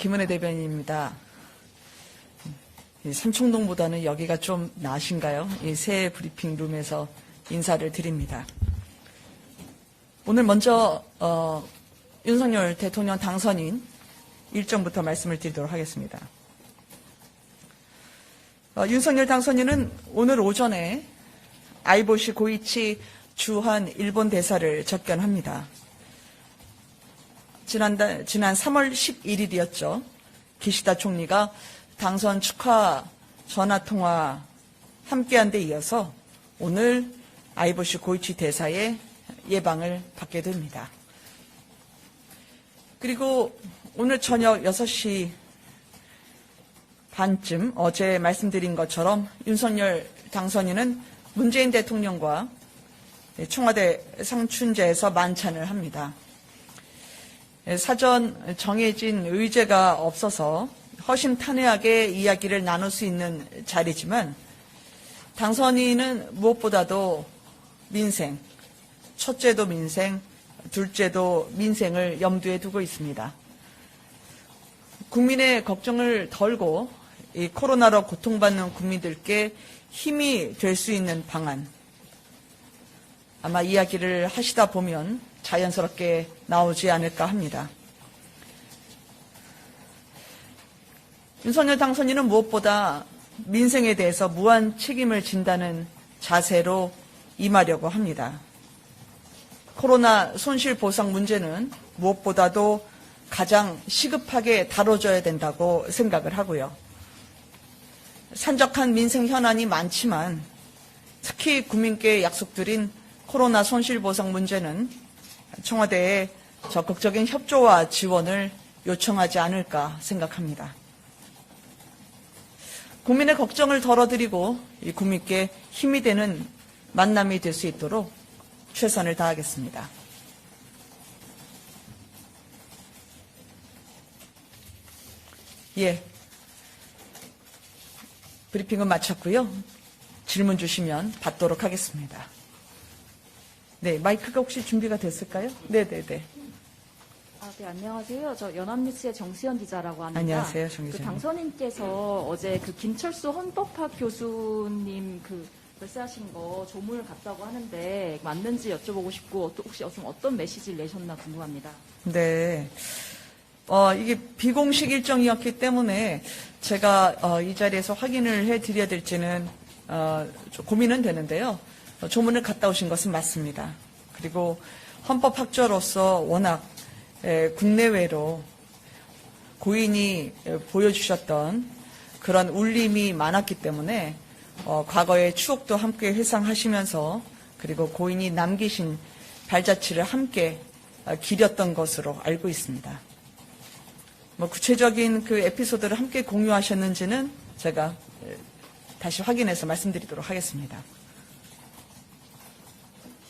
김은혜 대변인입니다. 삼청동보다는 여기가 좀 나으신가요? 이 새 브리핑 룸에서 인사를 드립니다. 오늘 먼저 윤석열 대통령 당선인 일정부터 말씀을 드리도록 하겠습니다. 윤석열 당선인은 오늘 오전에 아이보시 고이치 주한 일본 대사를 접견합니다. 지난 3월 11일이었죠. 기시다 총리가 당선 축하 전화통화 함께한 데 이어서 오늘 아이보시 고이치 대사의 예방을 받게 됩니다. 그리고 오늘 저녁 6시 반쯤 어제 말씀드린 것처럼 윤석열 당선인은 문재인 대통령과 청와대 상춘제에서 만찬을 합니다. 사전 정해진 의제가 없어서 허심탄회하게 이야기를 나눌 수 있는 자리지만 당선인은 무엇보다도 민생, 첫째도 민생, 둘째도 민생을 염두에 두고 있습니다. 국민의 걱정을 덜고 이 코로나로 고통받는 국민들께 힘이 될 수 있는 방안, 아마 이야기를 하시다 보면 자연스럽게 나오지 않을까 합니다. 윤석열 당선인은 무엇보다 민생에 대해서 무한 책임을 진다는 자세로 임하려고 합니다. 코로나 손실보상 문제는 무엇보다도 가장 시급하게 다뤄져야 된다고 생각을 하고요. 산적한 민생 현안이 많지만 특히 국민께 약속드린 코로나 손실보상 문제는 청와대에 적극적인 협조와 지원을 요청하지 않을까 생각합니다. 국민의 걱정을 덜어드리고 국민께 힘이 되는 만남이 될 수 있도록 최선을 다하겠습니다. 예, 브리핑은 마쳤고요. 질문 주시면 받도록 하겠습니다. 네, 마이크가 혹시 준비가 됐을까요? 네네네. 네, 안녕하세요. 저 연합뉴스의 정수현 기자라고 합니다. 안녕하세요, 정 기자님. 당선인께서 어제 김철수 헌법학 교수님 발사하신 거 조문을 갔다고 하는데 맞는지 여쭤보고 싶고 혹시 어떤 메시지를 내셨나 궁금합니다. 네. 이게 비공식 일정이었기 때문에 제가 이 자리에서 확인을 해드려야 될지는 좀 고민은 되는데요. 조문을 갔다 오신 것은 맞습니다. 그리고 헌법학자로서 워낙 국내외로 고인이 보여주셨던 그런 울림이 많았기 때문에 과거의 추억도 함께 회상하시면서 그리고 고인이 남기신 발자취를 함께 기렸던 것으로 알고 있습니다. 구체적인 그 에피소드를 함께 공유하셨는지는 제가 다시 확인해서 말씀드리도록 하겠습니다.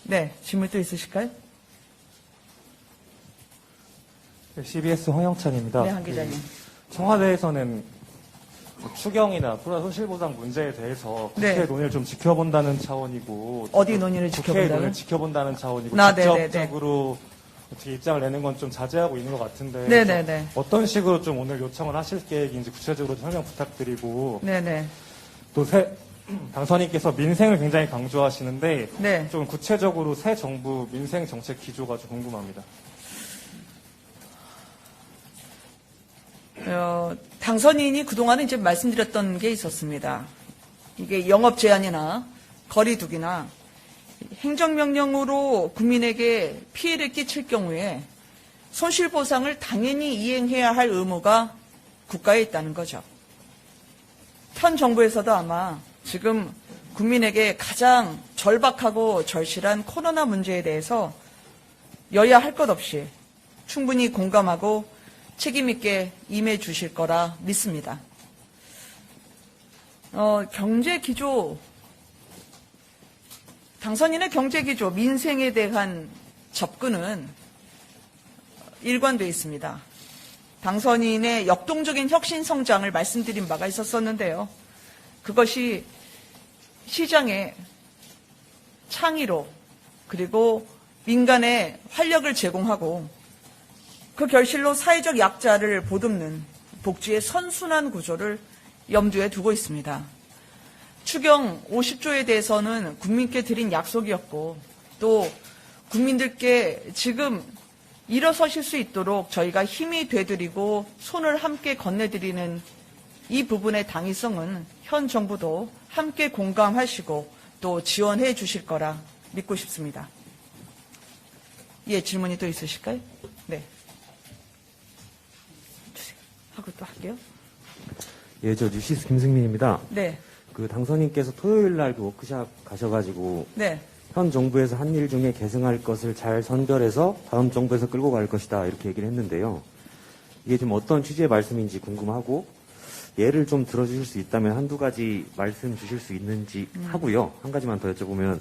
네, 질문 또 있으실까요? 네, CBS 홍영찬입니다. 네, 한 기자님. 청와대에서는 추경이나 코로나 손실보상 문제에 대해서 국회 네. 논의를 좀 지켜본다는 차원이고 어디 논의를 국회 지켜본다고요? 논의를 지켜본다는 차원이고 네네네. 직접적으로 어떻게 입장을 내는 건 좀 자제하고 있는 것 같은데 네네네. 어떤 식으로 좀 오늘 요청을 하실 계획인지 구체적으로 설명 부탁드리고 네네. 또 당선인께서 민생을 굉장히 강조하시는데 네. 좀 구체적으로 새 정부 민생 정책 기조가 좀 궁금합니다. 당선인이 그동안은 이제 말씀드렸던 게 있었습니다. 이게 영업 제한이나 거리두기나 행정명령으로 국민에게 피해를 끼칠 경우에 손실보상을 당연히 이행해야 할 의무가 국가에 있다는 거죠. 현 정부에서도 아마 지금 국민에게 가장 절박하고 절실한 코로나 문제에 대해서 여야 할 것 없이 충분히 공감하고 책임 있게 임해 주실 거라 믿습니다. 경제 기조, 당선인의 경제 기조, 민생에 대한 접근은 일관되어 있습니다. 당선인의 역동적인 혁신 성장을 말씀드린 바가 있었었는데요. 그것이 시장의 창의로 그리고 민간에 활력을 제공하고 그 결실로 사회적 약자를 보듬는 복지의 선순환 구조를 염두에 두고 있습니다. 추경 50조에 대해서는 국민께 드린 약속이었고 또 국민들께 지금 일어서실 수 있도록 저희가 힘이 되드리고 손을 함께 건네드리는 이 부분의 당위성은 현 정부도 함께 공감하시고 또 지원해 주실 거라 믿고 싶습니다. 예, 질문이 또 있으실까요? 네. 주세요. 하고 또 할게요. 예, 저 뉴시스 김승민입니다. 네. 그 당선인께서 토요일 날 그 워크샵 가셔가지고 네. 현 정부에서 한 일 중에 계승할 것을 잘 선별해서 다음 정부에서 끌고 갈 것이다 이렇게 얘기를 했는데요. 이게 좀 어떤 취지의 말씀인지 궁금하고 예를 좀 들어주실 수 있다면 한두 가지 말씀 주실 수 있는지 하고요. 한 가지만 더 여쭤보면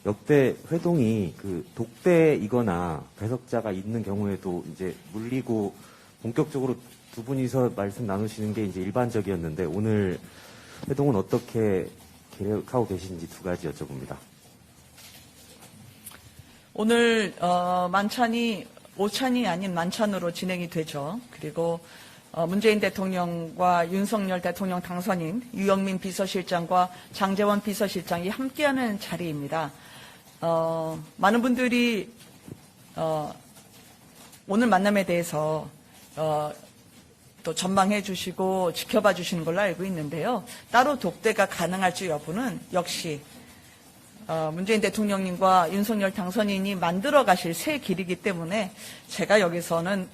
역대 회동이 그 독대이거나 배석자가 있는 경우에도 이제 물리고 본격적으로 두 분이서 말씀 나누시는 게 이제 일반적이었는데 오늘 회동은 어떻게 계획하고 계신지 두 가지 여쭤봅니다. 오늘 만찬이 오찬이 아닌 만찬으로 진행이 되죠. 그리고 문재인 대통령과 윤석열 대통령 당선인, 유영민 비서실장과 장제원 비서실장이 함께하는 자리입니다. 많은 분들이 오늘 만남에 대해서 또 전망해 주시고 지켜봐 주시는 걸로 알고 있는데요. 따로 독대가 가능할지 여부는 역시 문재인 대통령님과 윤석열 당선인이 만들어 가실 새 길이기 때문에 제가 여기서는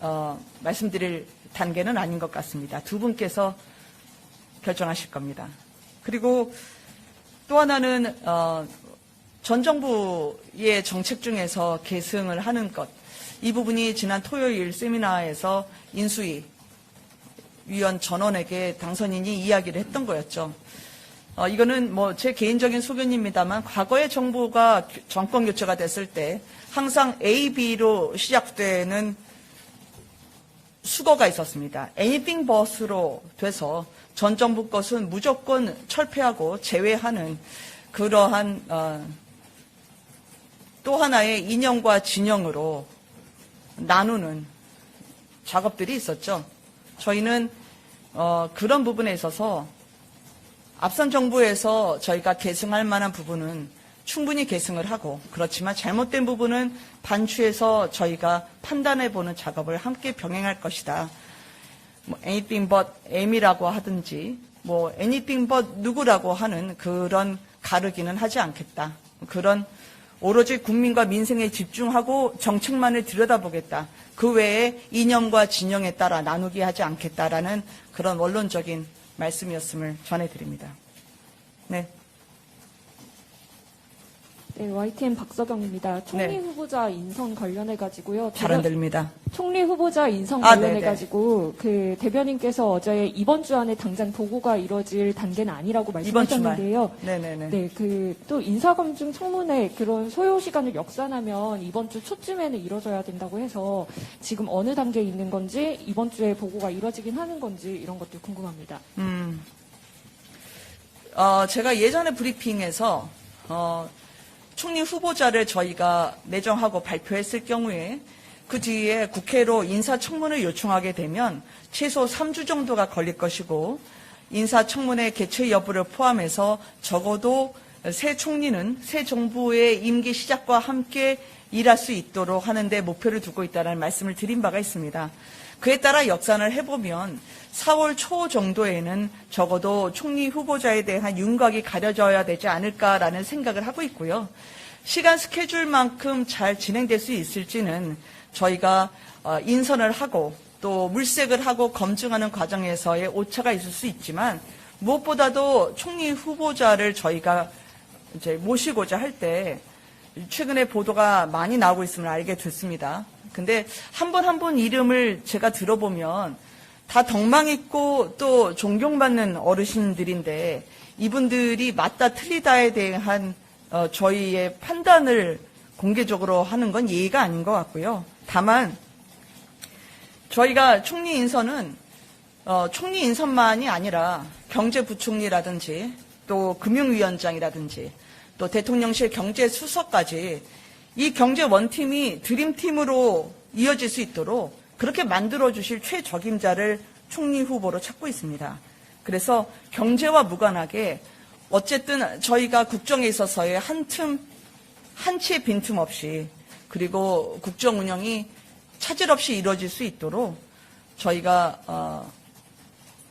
말씀드릴 단계는 아닌 것 같습니다. 두 분께서 결정하실 겁니다. 그리고 또 하나는 전 정부의 정책 중에서 계승을 하는 것, 이 부분이 지난 토요일 세미나에서 인수위 위원 전원에게 당선인이 이야기를 했던 거였죠. 이거는 뭐 제 개인적인 소견입니다만 과거의 정부가 정권 교체가 됐을 때 항상 A, B로 시작되는 수거가 있었습니다. anything but으로 돼서 전 정부 것은 무조건 철폐하고 제외하는 그러한 또 하나의 이념과 진영으로 나누는 작업들이 있었죠. 저희는 그런 부분에 있어서 앞선 정부에서 저희가 계승할 만한 부분은 충분히 계승을 하고 그렇지만 잘못된 부분은 반추해서 저희가 판단해보는 작업을 함께 병행할 것이다. 뭐 anything but M이라고 하든지 뭐 anything but 누구라고 하는 그런 가르기는 하지 않겠다. 그런 오로지 국민과 민생에 집중하고 정책만을 들여다보겠다. 그 외에 이념과 진영에 따라 나누게 하지 않겠다라는 그런 원론적인 말씀이었음을 전해드립니다. 네. 네, YTN 박서경입니다. 총리 네. 후보자 인선 관련해가지고요. 잘 안 들립니다. 총리 후보자 인선 네네. 관련해가지고 그 대변인께서 어제 이번 주 안에 당장 보고가 이루어질 단계는 아니라고 말씀하셨는데요. 네네네. 네, 그 또 인사검증 청문회 그런 소요 시간을 역산하면 이번 주 초쯤에는 이루어져야 된다고 해서 지금 어느 단계에 있는 건지 이번 주에 보고가 이루어지긴 하는 건지 이런 것들 궁금합니다. 제가 예전에 브리핑에서 총리 후보자를 저희가 내정하고 발표했을 경우에 그 뒤에 국회로 인사청문을 요청하게 되면 최소 3주 정도가 걸릴 것이고 인사청문회 개최 여부를 포함해서 적어도 새 총리는 새 정부의 임기 시작과 함께 일할 수 있도록 하는 데 목표를 두고 있다는 말씀을 드린 바가 있습니다. 그에 따라 역산을 해보면 4월 초 정도에는 적어도 총리 후보자에 대한 윤곽이 가려져야 되지 않을까라는 생각을 하고 있고요. 시간 스케줄만큼 잘 진행될 수 있을지는 저희가 인선을 하고 또 물색을 하고 검증하는 과정에서의 오차가 있을 수 있지만 무엇보다도 총리 후보자를 저희가 이제 모시고자 할 때 최근에 보도가 많이 나오고 있음을 알게 됐습니다. 근데 한 분 한 분 이름을 제가 들어보면 다 덕망 있고 또 존경받는 어르신들인데 이분들이 맞다 틀리다에 대한 저희의 판단을 공개적으로 하는 건 예의가 아닌 것 같고요. 다만 저희가 총리 인선은 총리 인선만이 아니라 경제부총리라든지 또 금융위원장이라든지 또 대통령실 경제수석까지 이 경제 원팀이 드림팀으로 이어질 수 있도록 그렇게 만들어주실 최적임자를 총리 후보로 찾고 있습니다. 그래서 경제와 무관하게 어쨌든 저희가 국정에 있어서의 한치의 빈틈 없이 그리고 국정 운영이 차질 없이 이루어질 수 있도록 저희가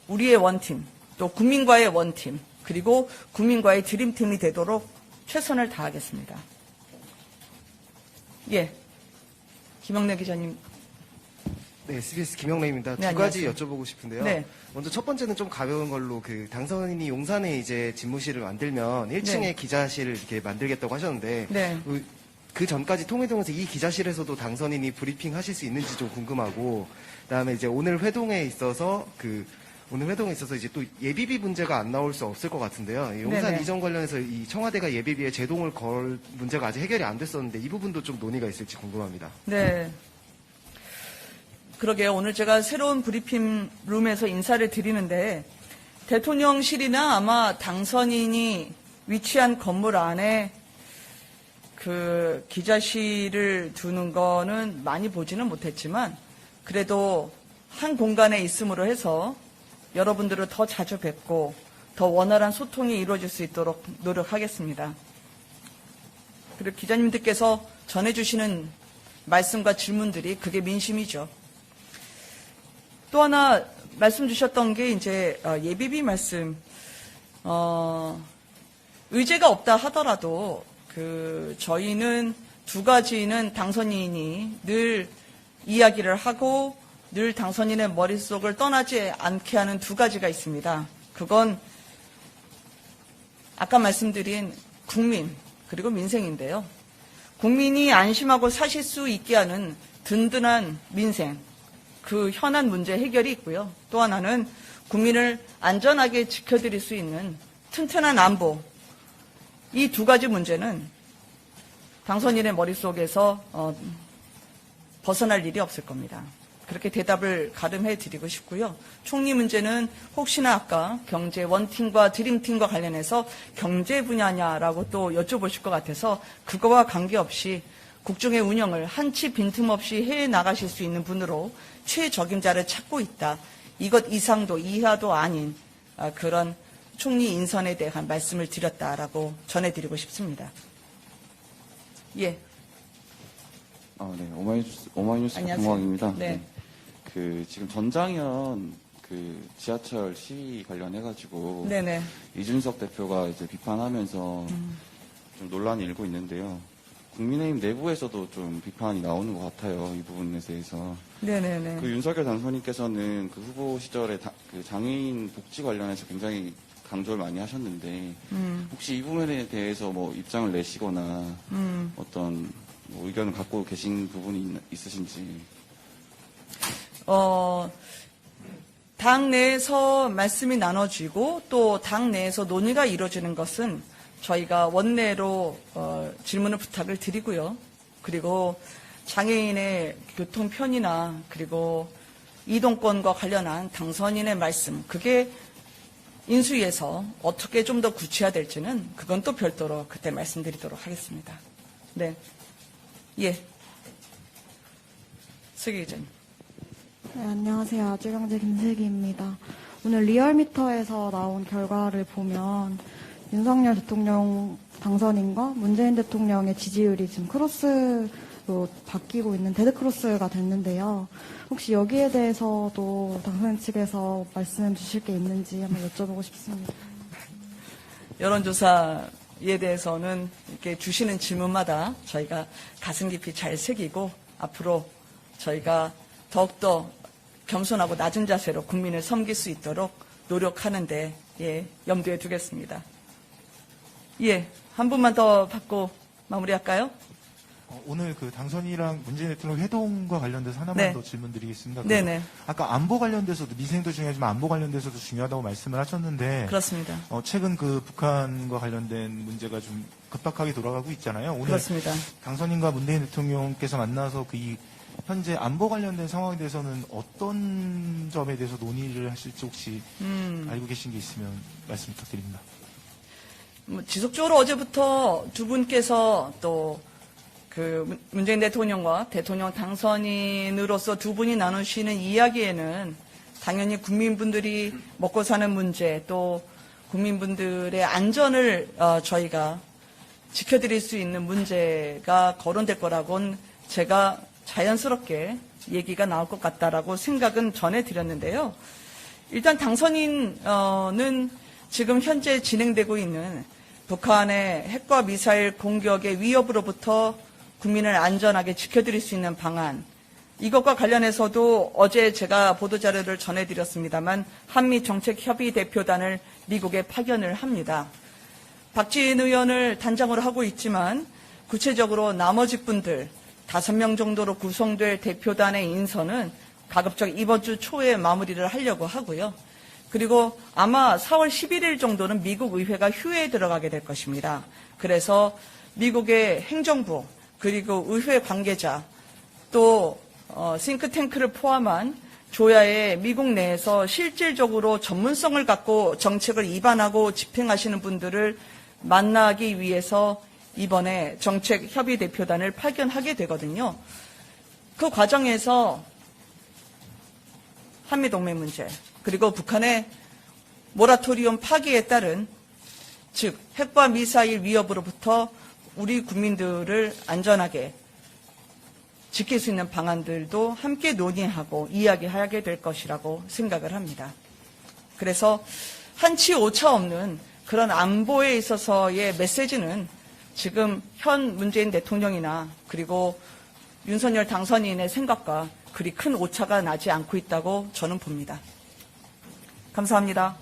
우리의 원팀 또 국민과의 원팀 그리고 국민과의 드림팀이 되도록 최선을 다하겠습니다. 예, 김영래 기자님. 네, SBS 김영래입니다. 네, 두 가지 안녕하세요. 여쭤보고 싶은데요. 네. 먼저 첫 번째는 좀 가벼운 걸로 당선인이 용산에 이제 집무실을 만들면 1층에 네. 기자실을 이렇게 만들겠다고 하셨는데 네. 그 전까지 통일동에서 이 기자실에서도 당선인이 브리핑 하실 수 있는지 좀 궁금하고 그다음에 이제 오늘 회동에 있어서 이제 또 예비비 문제가 안 나올 수 없을 것 같은데요. 이 용산 네네. 이전 관련해서 이 청와대가 예비비에 제동을 걸 문제가 아직 해결이 안 됐었는데 이 부분도 좀 논의가 있을지 궁금합니다. 네. 그러게요. 오늘 제가 새로운 브리핑 룸에서 인사를 드리는데 대통령실이나 아마 당선인이 위치한 건물 안에 그 기자실을 두는 거는 많이 보지는 못했지만 그래도 한 공간에 있음으로 해서 여러분들을 더 자주 뵙고 더 원활한 소통이 이루어질 수 있도록 노력하겠습니다. 그리고 기자님들께서 전해주시는 말씀과 질문들이 그게 민심이죠. 또 하나 말씀 주셨던 게 이제 예비비 말씀. 의제가 없다 하더라도 저희는 두 가지는 당선인이 늘 이야기를 하고 늘 당선인의 머릿속을 떠나지 않게 하는 두 가지가 있습니다. 그건 아까 말씀드린 국민 그리고 민생인데요. 국민이 안심하고 사실 수 있게 하는 든든한 민생, 그 현안 문제 해결이 있고요. 또 하나는 국민을 안전하게 지켜드릴 수 있는 튼튼한 안보. 이 두 가지 문제는 당선인의 머릿속에서 벗어날 일이 없을 겁니다. 그렇게 대답을 가름해 드리고 싶고요. 총리 문제는 혹시나 아까 경제 원팀과 드림팀과 관련해서 경제 분야냐라고 또 여쭤보실 것 같아서 그거와 관계없이 국정의 운영을 한치 빈틈없이 해 나가실 수 있는 분으로 최적임자를 찾고 있다. 이것 이상도 이하도 아닌 그런 총리 인선에 대한 말씀을 드렸다라고 전해드리고 싶습니다. 예. 네. 오마이뉴스 안녕하세요. 공항입니다. 네. 지금 전장현 지하철 시위 관련해가지고 네네. 이준석 대표가 이제 비판하면서 좀 논란이 일고 있는데요. 국민의힘 내부에서도 좀 비판이 나오는 것 같아요. 이 부분에 대해서. 네네네. 윤석열 당선인께서는 그 후보 시절에 그 장애인 복지 관련해서 굉장히 강조를 많이 하셨는데 혹시 이 부분에 대해서 뭐 입장을 내시거나 어떤 뭐 의견을 갖고 계신 부분이 있으신지. 당 내에서 말씀이 나눠지고 또 당 내에서 논의가 이루어지는 것은 저희가 원내로 질문을 부탁을 드리고요. 그리고 장애인의 교통 편의나 그리고 이동권과 관련한 당선인의 말씀, 그게 인수위에서 어떻게 좀 더 구체화될지는 그건 또 별도로 그때 말씀드리도록 하겠습니다. 네. 예. 슬기 기자님. 네, 안녕하세요. 아주경제 김슬기입니다. 오늘 리얼미터에서 나온 결과를 보면 윤석열 대통령 당선인과 문재인 대통령의 지지율이 지금 크로스로 바뀌고 있는 데드크로스가 됐는데요. 혹시 여기에 대해서도 당선인 측에서 말씀 주실 게 있는지 한번 여쭤보고 싶습니다. 여론조사에 대해서는 이렇게 주시는 질문마다 저희가 가슴 깊이 잘 새기고 앞으로 저희가 더욱더 겸손하고 낮은 자세로 국민을 섬길 수 있도록 노력하는데 염두에 두겠습니다. 예, 한 분만 더 받고 마무리할까요? 오늘 그 당선이랑 문재인 대통령 회동과 관련돼서 하나만 네. 더 질문드리겠습니다. 네네. 아까 안보 관련돼서도 미생도 중요하지만 안보 관련돼서도 중요하다고 말씀을 하셨는데 그렇습니다. 최근 그 북한과 관련된 문제가 좀 급박하게 돌아가고 있잖아요. 오늘 그렇습니다. 당선인과 문재인 대통령께서 만나서 현재 안보 관련된 상황에 대해서는 어떤 점에 대해서 논의를 하실지 혹시 알고 계신 게 있으면 말씀 부탁드립니다. 지속적으로 어제부터 두 분께서 또 문재인 대통령과 대통령 당선인으로서 두 분이 나누시는 이야기에는 당연히 국민분들이 먹고 사는 문제 또 국민분들의 안전을 저희가 지켜드릴 수 있는 문제가 거론될 거라고는 제가 자연스럽게 얘기가 나올 것 같다라고 생각은 전해드렸는데요. 일단 당선인은 지금 현재 진행되고 있는 북한의 핵과 미사일 공격의 위협으로부터 국민을 안전하게 지켜드릴 수 있는 방안, 이것과 관련해서도 어제 제가 보도자료를 전해드렸습니다만 한미정책협의대표단을 미국에 파견을 합니다. 박지인 의원을 단장으로 하고 있지만 구체적으로 나머지 분들 5명 정도로 구성될 대표단의 인선은 가급적 이번 주 초에 마무리를 하려고 하고요. 그리고 아마 4월 11일 정도는 미국 의회가 휴회에 들어가게 될 것입니다. 그래서 미국의 행정부 그리고 의회 관계자 또 싱크탱크를 포함한 조야의 미국 내에서 실질적으로 전문성을 갖고 정책을 입안하고 집행하시는 분들을 만나기 위해서 이번에 정책협의대표단을 파견하게 되거든요. 그 과정에서 한미동맹 문제 그리고 북한의 모라토리움 파기에 따른 즉 핵과 미사일 위협으로부터 우리 국민들을 안전하게 지킬 수 있는 방안들도 함께 논의하고 이야기하게 될 것이라고 생각을 합니다. 그래서 한치 오차 없는 그런 안보에 있어서의 메시지는 지금 현 문재인 대통령이나 그리고 윤석열 당선인의 생각과 그리 큰 오차가 나지 않고 있다고 저는 봅니다. 감사합니다.